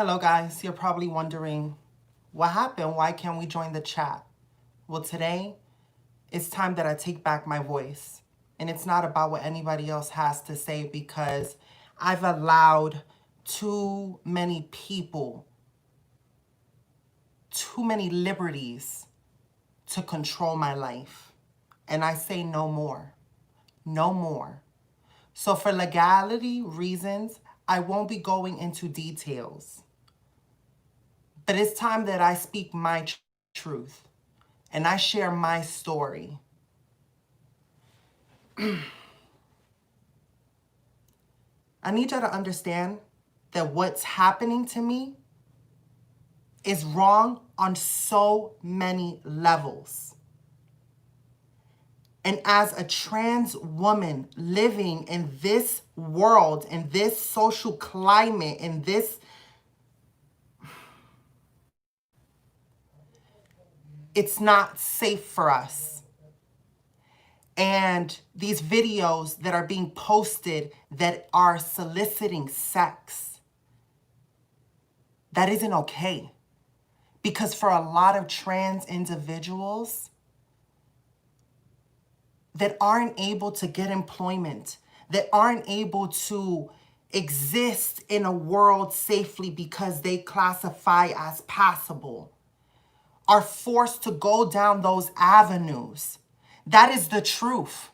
Hello, guys. You're probably wondering, what happened? Why can't we join the chat? Well, today, it's time that I take back my voice. And it's not about what anybody else has to say because I've allowed too many people, too many liberties to control my life. And I say no more. No more. So for legality reasons, I won't be going into details. But it's time that I speak my truth and I share my story. I need y'all to understand that what's happening to me is wrong on so many levels. And as a trans woman living in this world, in this social climate, in this, it's not safe for us. And these videos that are being posted that are soliciting sex, that isn't okay. Because for a lot of trans individuals that aren't able to get employment, that aren't able to exist in a world safely because they classify as passable, are forced to go down those avenues. That is the truth.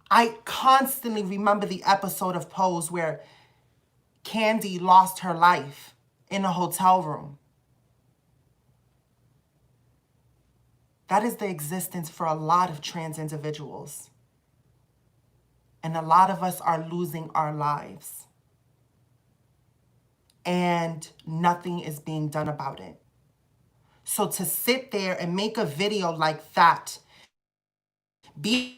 I constantly remember the episode of Pose where Candy lost her life in a hotel room. That is the existence for a lot of trans individuals. And a lot of us are losing our lives. And nothing is being done about it. So to sit there and make a video like that, being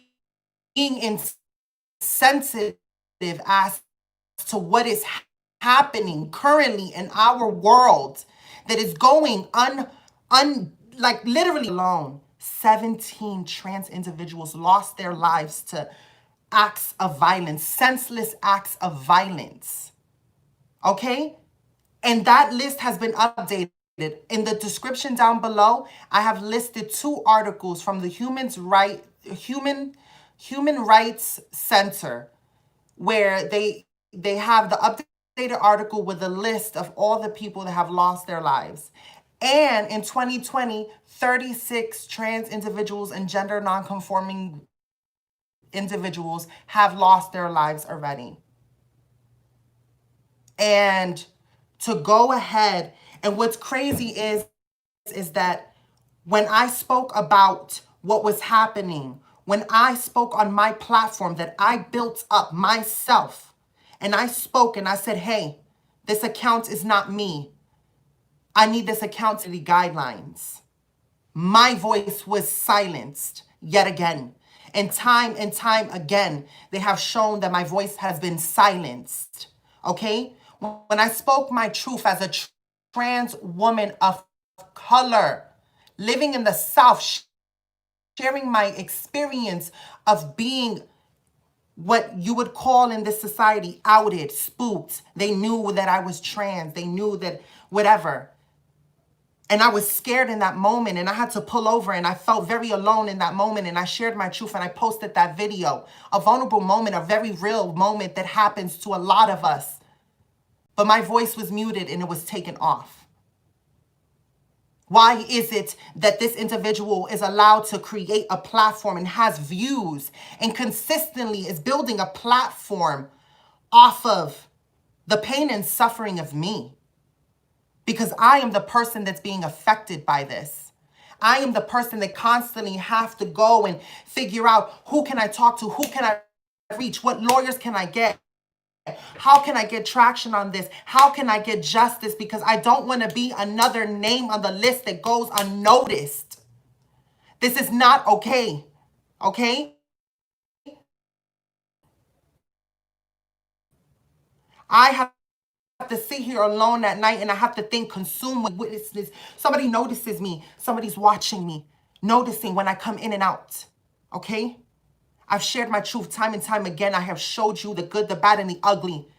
insensitive as to what is happening currently in our world that is going like literally alone. 17 trans individuals lost their lives to acts of violence, senseless acts of violence. Okay? And that list has been updated. In the description down below, I have listed 2 articles from the Human Rights Center where they have the updated article with a list of all the people that have lost their lives. And in 2020, 36 trans individuals and gender nonconforming individuals have lost their lives already. And to go ahead, and what's crazy is that when I spoke about what was happening, when I spoke on my platform that I built up myself, and I spoke and I said, hey, this account is not me. I need this account to the guidelines. My voice was silenced yet again. And time again, they have shown that my voice has been silenced. Okay? When I spoke my truth as a trans woman of color, living in the South, sharing my experience of being what you would call in this society outed, spooked. They knew that I was trans. They knew that whatever. And I was scared in that moment and I had to pull over and I felt very alone in that moment and I shared my truth and I posted that video. A vulnerable moment, a very real moment that happens to a lot of us. But my voice was muted and it was taken off. Why is it that this individual is allowed to create a platform and has views and consistently is building a platform off of the pain and suffering of me? Because I am the person that's being affected by this. I am the person that constantly have to go and figure out who can I talk to, who can I reach, what lawyers can I get, how can I get traction on this, how can I get justice, because I don't want to be another name on the list that goes unnoticed. This is not okay, okay? I have to sit here alone at night and I have to think, consume with witnesses. Somebody notices me. Somebody's watching me, noticing when I come in and out. Okay? I've shared my truth time and time again. I have showed you the good, the bad, and the ugly.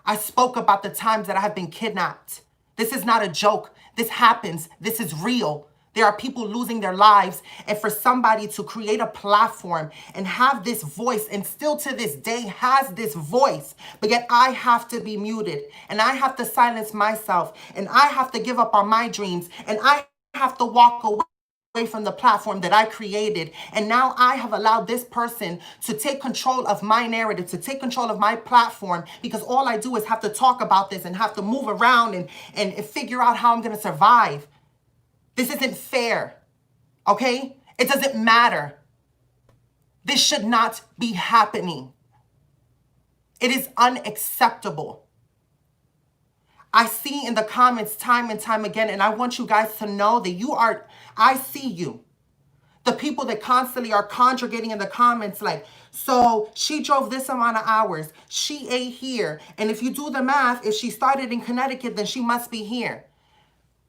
I spoke about the times that I have been kidnapped This is not a joke. This happens. This is real. There are people losing their lives. And for somebody to create a platform and have this voice, and still to this day has this voice, but yet I have to be muted, and I have to silence myself, and I have to give up on my dreams, and I have to walk away from the platform that I created. And now I have allowed this person to take control of my narrative, to take control of my platform, because all I do is have to talk about this and have to move around and figure out how I'm going to survive. This isn't fair, okay? It doesn't matter. This should not be happening. It is unacceptable. I see in the comments time and time again, and I want you guys to know that I see you. The people that constantly are congregating in the comments like, so she drove this amount of hours, she ate here, and if you do the math, if she started in Connecticut, then she must be here.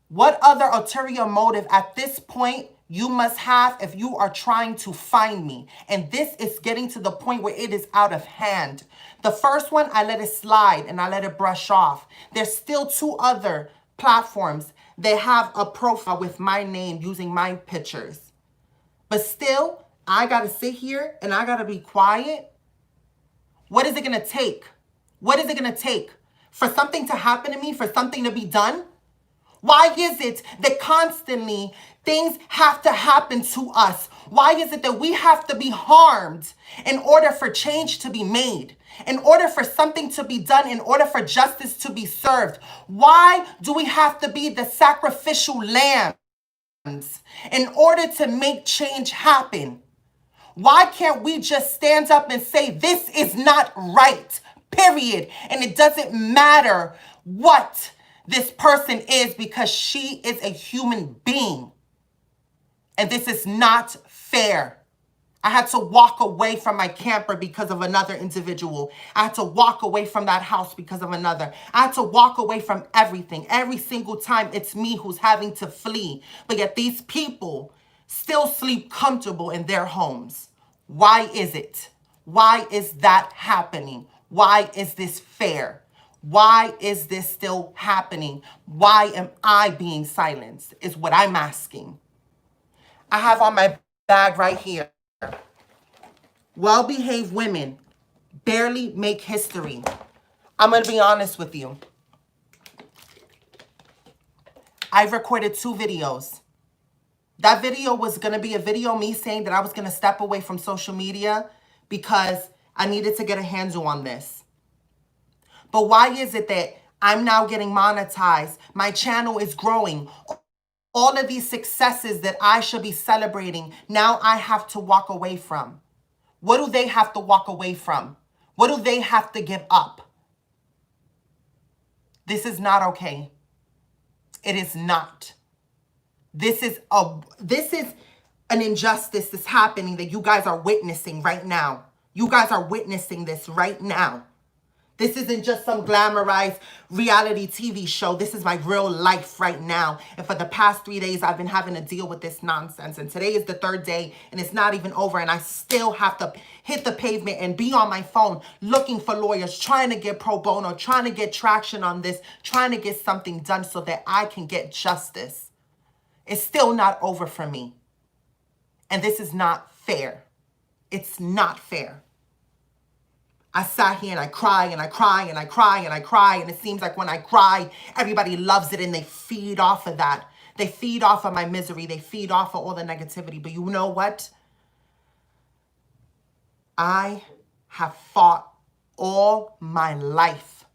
What other ulterior motive at this point you must have if you are trying to find me? And this is getting to the point where it is out of hand. The first one, I let it slide and I let it brush off. There's still 2 other platforms that have a profile with my name using my pictures. But still, I got to sit here and I got to be quiet. What is it going to take? What is it going to take for something to happen to me, for something to be done? Why is it that constantly things have to happen to us? Why is it that we have to be harmed in order for change to be made? In order for something to be done, in order for justice to be served? Why do we have to be the sacrificial lambs in order to make change happen? Why can't we just stand up and say, this is not right, period? And it doesn't matter what this person is, because she is a human being. And this is not fair. I had to walk away from my camper because of another individual. I had to walk away from that house because of another. I had to walk away from everything. Every single time it's me who's having to flee. But yet these people still sleep comfortable in their homes. Why is it? Why is that happening? Why is this fair? Why is this still happening? Why am I being silenced? Is what I'm asking. I have on my bag right here, well-behaved women barely make history. I'm going to be honest with you. I've recorded 2 videos. That video was going to be a video me saying that I was going to step away from social media because I needed to get a handle on this. But why is it that I'm now getting monetized? My channel is growing. All of these successes that I should be celebrating, now I have to walk away from. What do they have to walk away from? What do they have to give up? This is not okay. It is not. This is an injustice that's happening that you guys are witnessing right now. You guys are witnessing this right now. This isn't just some glamorized reality TV show. This is my real life right now. And for the past 3 days, I've been having to deal with this nonsense. And today is the 3rd day, and it's not even over. And I still have to hit the pavement and be on my phone looking for lawyers, trying to get pro bono, trying to get traction on this, trying to get something done so that I can get justice. It's still not over for me. And this is not fair. It's not fair. I sat here and I cry and I cry and I cry and I cry. And it seems like when I cry, everybody loves it and they feed off of that. They feed off of my misery. They feed off of all the negativity. But you know what? I have fought all my life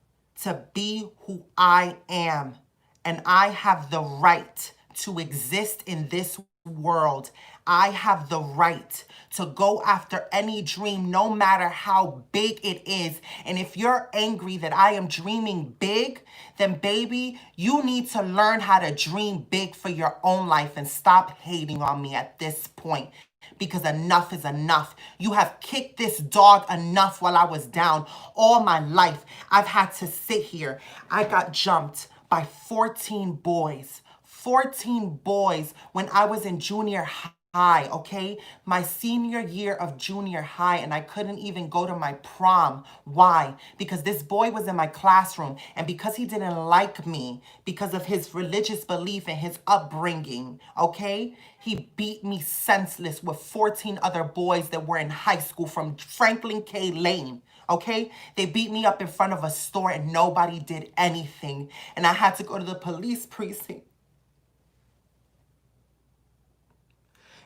to be who I am. And I have the right to exist in this world. I have the right to go after any dream, no matter how big it is. And if you're angry that I am dreaming big, then baby, you need to learn how to dream big for your own life and stop hating on me at this point. Because enough is enough. You have kicked this dog enough while I was down. All my life, I've had to sit here. I got jumped by 14 boys. 14 boys when I was in junior high. high, okay? My senior year of junior high, and I couldn't even go to my prom. Why? Because this boy was in my classroom, and because he didn't like me, because of his religious belief and his upbringing, okay? He beat me senseless with 14 other boys that were in high school from Franklin K. Lane. Okay? They beat me up in front of a store and nobody did anything. And I had to go to the police precinct.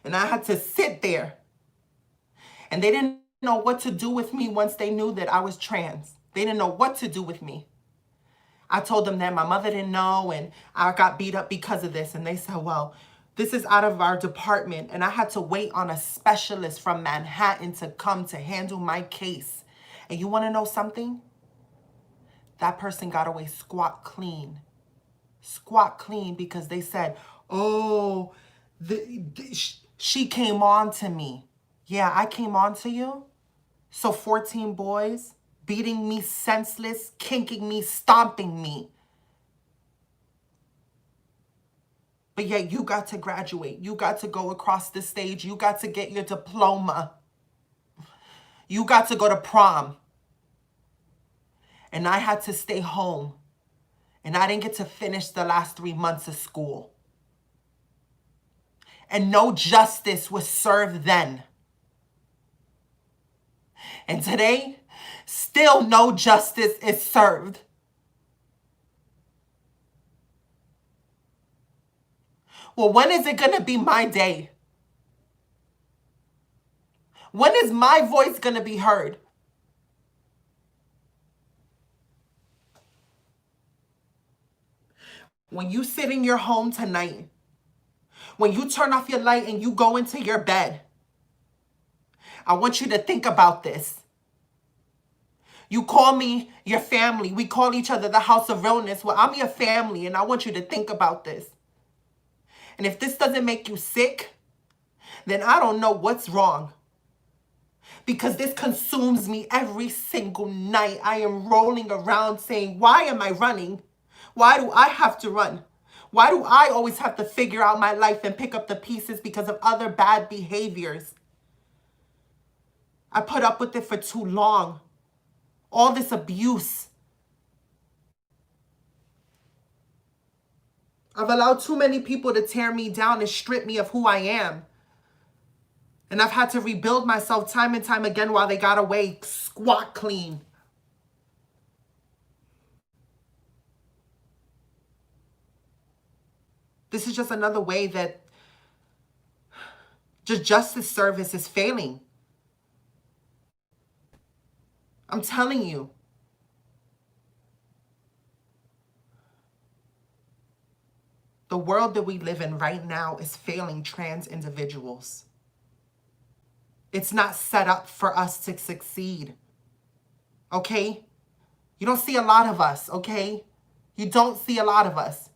And I had to sit there. And they didn't know what to do with me once they knew that I was trans. They didn't know what to do with me. I told them that my mother didn't know and I got beat up because of this. And they said, well, this is out of our department. And I had to wait on a specialist from Manhattan to come to handle my case. And you want to know something? That person got away squat clean. Squat clean because they said, oh, she came on to me. Yeah, I came on to you. So 14 boys beating me senseless, kinking me, stomping me. But yet you got to graduate. You got to go across the stage. You got to get your diploma. You got to go to prom. And I had to stay home. And I didn't get to finish the last 3 months of school. And no justice was served then. And today, still no justice is served. Well, when is it going to be my day? When is my voice going to be heard? When you sit in your home tonight, when you turn off your light and you go into your bed, I want you to think about this. You call me your family. We call each other the House of Realness. Well, I'm your family, and I want you to think about this. And if this doesn't make you sick, then I don't know what's wrong. Because this consumes me every single night. I am rolling around saying, why am I running? Why do I have to run? Why do I always have to figure out my life and pick up the pieces because of other bad behaviors? I put up with it for too long. All this abuse. I've allowed too many people to tear me down and strip me of who I am. And I've had to rebuild myself time and time again while they got away squat clean. This is just another way that just justice service is failing. I'm telling you. The world that we live in right now is failing trans individuals. It's not set up for us to succeed. Okay? You don't see a lot of us, okay? You don't see a lot of us.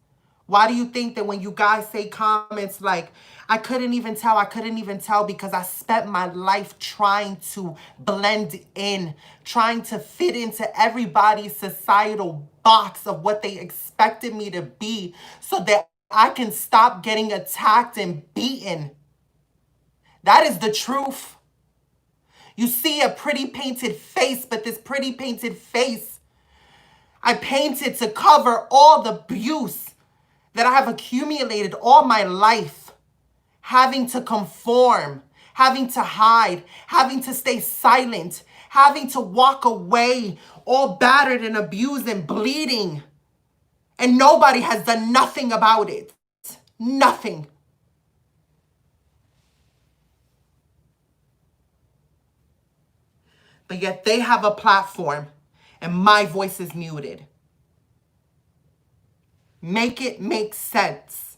Why do you think that when you guys say comments like, I couldn't even tell because I spent my life trying to blend in, trying to fit into everybody's societal box of what they expected me to be so that I can stop getting attacked and beaten. That is the truth. You see a pretty painted face, but this pretty painted face I painted to cover all the abuse that I have accumulated all my life, having to conform, having to hide, having to stay silent, having to walk away, all battered and abused and bleeding. And nobody has done nothing about it. Nothing. But yet they have a platform and my voice is muted. Make it make sense.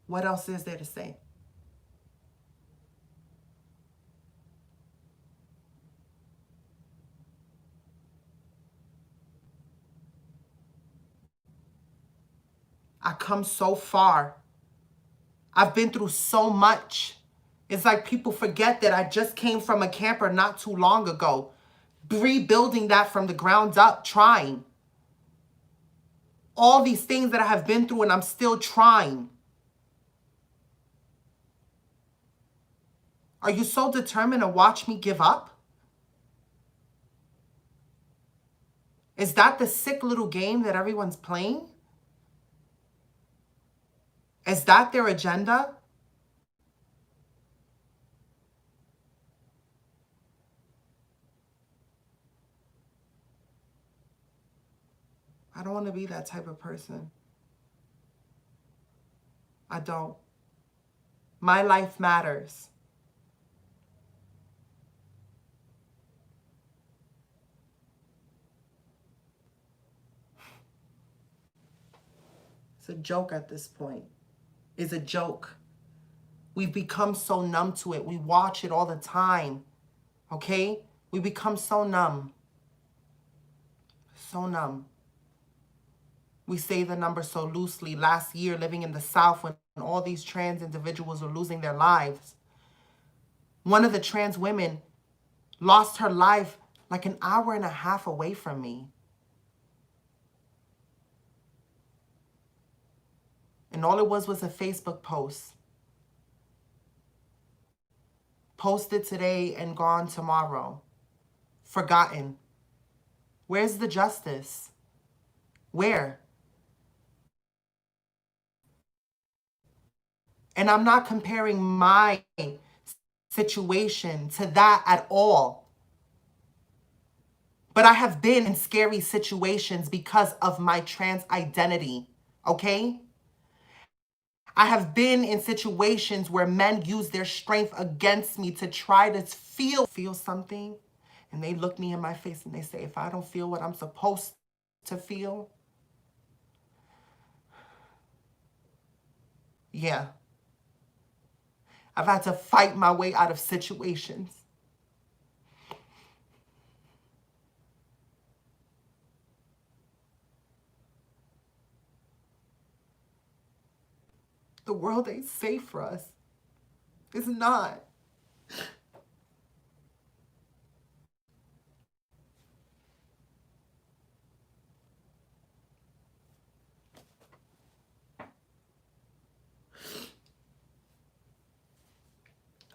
What else is there to say? I come so far. I've been through so much. It's like people forget that I just came from a camper not too long ago. rebuilding that from the ground up, trying. All these things that I have been through and I'm still trying. Are you so determined to watch me give up? Is that the sick little game that everyone's playing? Is that their agenda? I don't want to be that type of person. I don't. My life matters. It's a joke at this point. It's a joke. We've become so numb to it. We watch it all the time. Okay? We become so numb. So numb. We say the number so loosely. Last year, living in the South, when all these trans individuals were losing their lives, one of the trans women lost her life like an hour and a half away from me. And all it was a Facebook post. Posted today and gone tomorrow. Forgotten. Where's the justice? Where? And I'm not comparing my situation to that at all. But I have been in scary situations because of my trans identity, okay? I have been in situations where men use their strength against me to try to feel something. And they look me in my face and they say, if I don't feel what I'm supposed to feel, yeah. I've had to fight my way out of situations. The world ain't safe for us. It's not.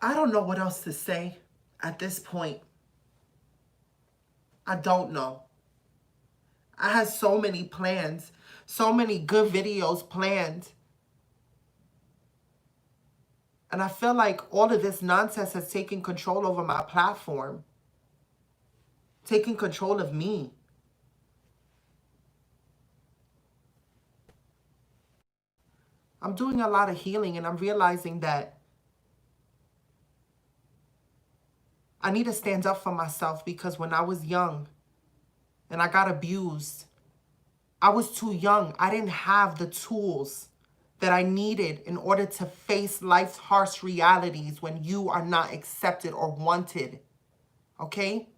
I don't know what else to say at this point. I don't know. I had so many plans, so many good videos planned. And I feel like all of this nonsense has taken control over my platform, taking control of me. I'm doing a lot of healing and I'm realizing that I need to stand up for myself because when I was young and I got abused, I was too young. I didn't have the tools that I needed in order to face life's harsh realities when you are not accepted or wanted. Okay?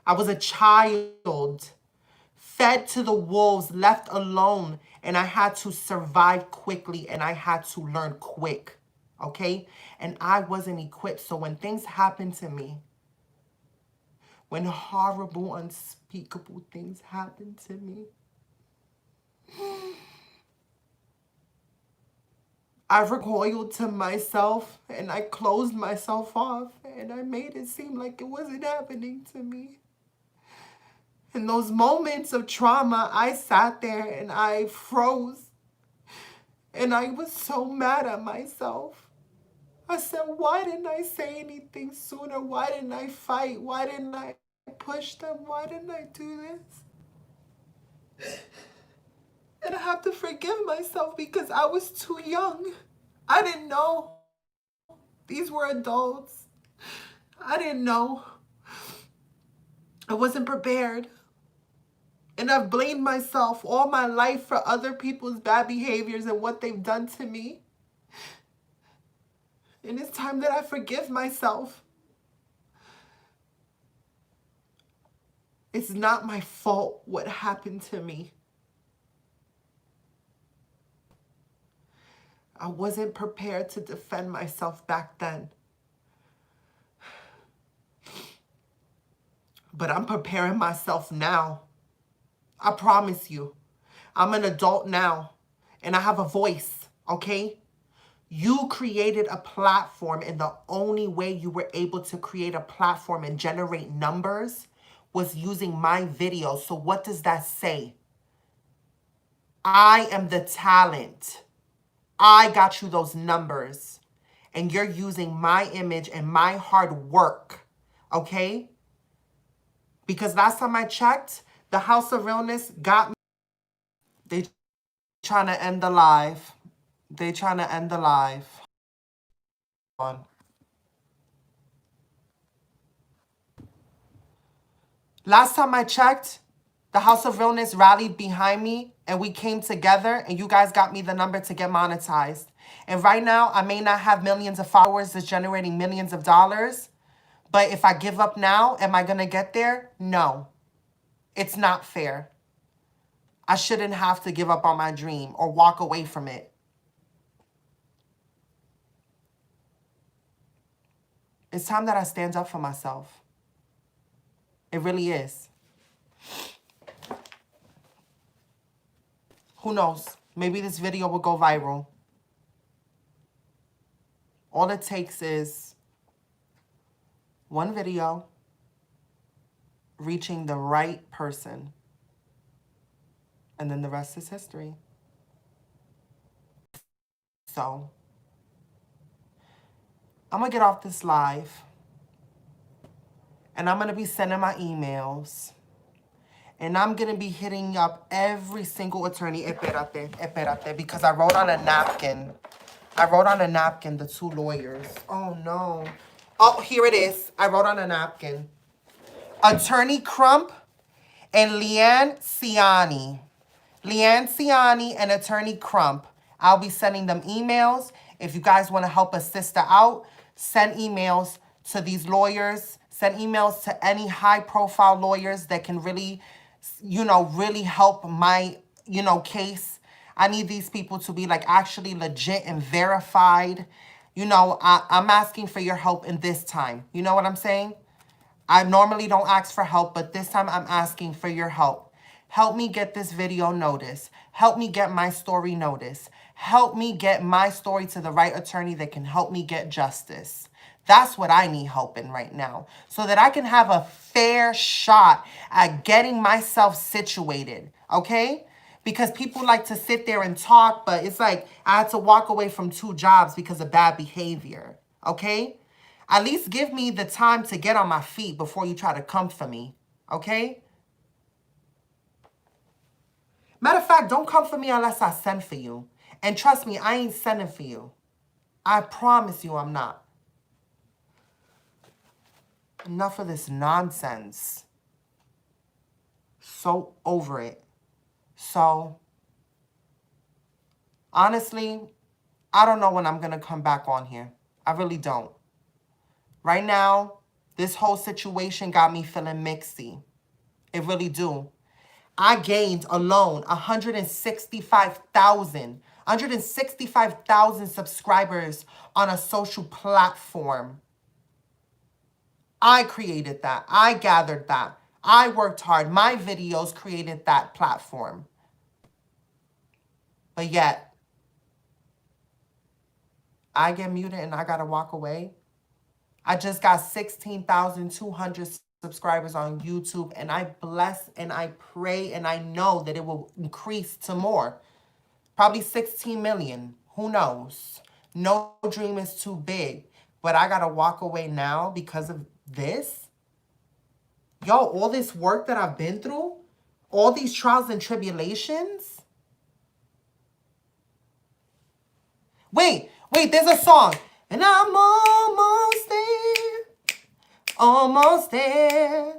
I was a child, fed to the wolves, left alone, and I had to survive quickly and I had to learn quick. Okay? And I wasn't equipped. So when things happened to me, when horrible, unspeakable things happened to me, I recoiled to myself and I closed myself off and I made it seem like it wasn't happening to me. In those moments of trauma, I sat there and I froze and I was so mad at myself. I said, why didn't I say anything sooner? Why didn't I fight? Why didn't I push them? Why didn't I do this? And I have to forgive myself because I was too young. I didn't know. These were adults. I didn't know. I wasn't prepared. And I've blamed myself all my life for other people's bad behaviors and what they've done to me. And it's time that I forgive myself. It's not my fault what happened to me. I wasn't prepared to defend myself back then. But I'm preparing myself now. I promise you. I'm an adult now, and I have a voice, okay? You created a platform, and the only way you were able to create a platform and generate numbers was using my video. So what does that say? I am the talent. I got you those numbers, and you're using my image and my hard work, okay? Because last time I checked, the House of Realness got me. They trying to end the live. They trying to end the live. On. Last time I checked, the House of Realness rallied behind me and we came together and you guys got me the number to get monetized. And right now, I may not have millions of followers that's generating millions of dollars, but if I give up now, am I going to get there? No. It's not fair. I shouldn't have to give up on my dream or walk away from it. It's time that I stand up for myself. It really is. Who knows? Maybe this video will go viral. All it takes is one video reaching the right person. And then the rest is history. So, I'm going to get off this live. And I'm going to be sending my emails. And I'm going to be hitting up every single attorney. Espérate, because I wrote on a napkin. I wrote on a napkin the two lawyers. Oh, no. Oh, here it is. I wrote on a napkin. Attorney Crump and Leanne Ciani. Leanne Ciani and Attorney Crump. I'll be sending them emails. If you guys want to help a sister out, send emails to these lawyers. Send emails to any high-profile lawyers that can really, really help my, case. I need these people to be like actually legit and verified. I'm asking for your help in this time. You know what I'm saying? I normally don't ask for help, but this time I'm asking for your help. Help me get this video noticed. Help me get my story noticed. Help me get my story to the right attorney that can help me get justice. That's what I need help in right now, so that I can have a fair shot at getting myself situated, okay? Because people like to sit there and talk, but it's like I had to walk away from 2 jobs because of bad behavior, okay? At least give me the time to get on my feet before you try to come for me, okay? Matter of fact, don't come for me unless I send for you. And trust me, I ain't sending for you. I promise you I'm not. Enough of this nonsense. So over it. So, honestly, I don't know when I'm going to come back on here. I really don't. Right now, this whole situation got me feeling mixy. It really do. I gained alone 165,000 subscribers on a social platform. I created that. I gathered that. I worked hard. My videos created that platform. But yet, I get muted and I gotta walk away. I just got 16,200 subscribers on YouTube, and I bless and I pray and I know that it will increase to more. Probably 16 million. Who knows? No dream is too big. But I gotta walk away now because of this. Yo, all this work that I've been through, all these trials and tribulations. Wait, there's a song. And I'm almost there. Almost there.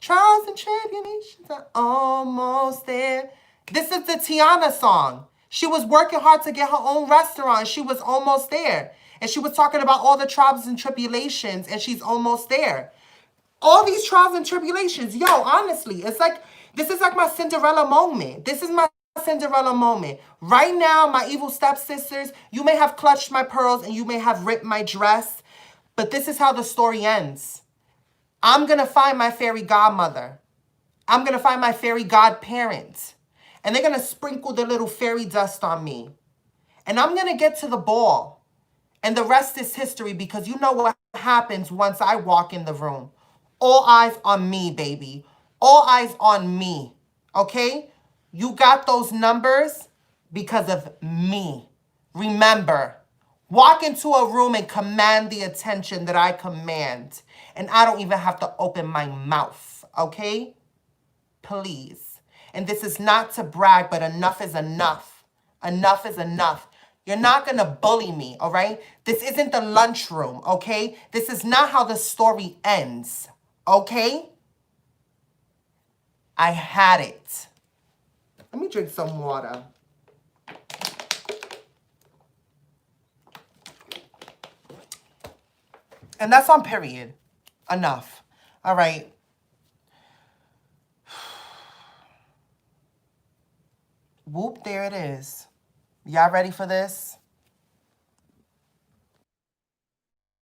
Trials and tribulations are almost there. This is the Tiana song. She was working hard to get her own restaurant. She was almost there. And she was talking about all the trials and tribulations, and she's almost there. All these trials and tribulations. Yo, honestly, it's like, this is like my Cinderella moment. This is my Cinderella moment. Right now, my evil stepsisters, you may have clutched my pearls and you may have ripped my dress, But this is how the story ends. I'm going to find my fairy godmother. I'm going to find my fairy godparent. And they're going to sprinkle the little fairy dust on me. And I'm going to get to the ball. And the rest is history, because you know what happens once I walk in the room. All eyes on me, baby. All eyes on me. Okay? You got those numbers because of me. Remember, walk into a room and command the attention that I command. And I don't even have to open my mouth. Okay? Please. And this is not to brag, but enough is enough. Enough is enough. You're not going to bully me, all right? This isn't the lunchroom, okay? This is not how the story ends, okay? I had it. Let me drink some water. And that's on period. Enough. All right. Whoop, there it is. Y'all ready for this?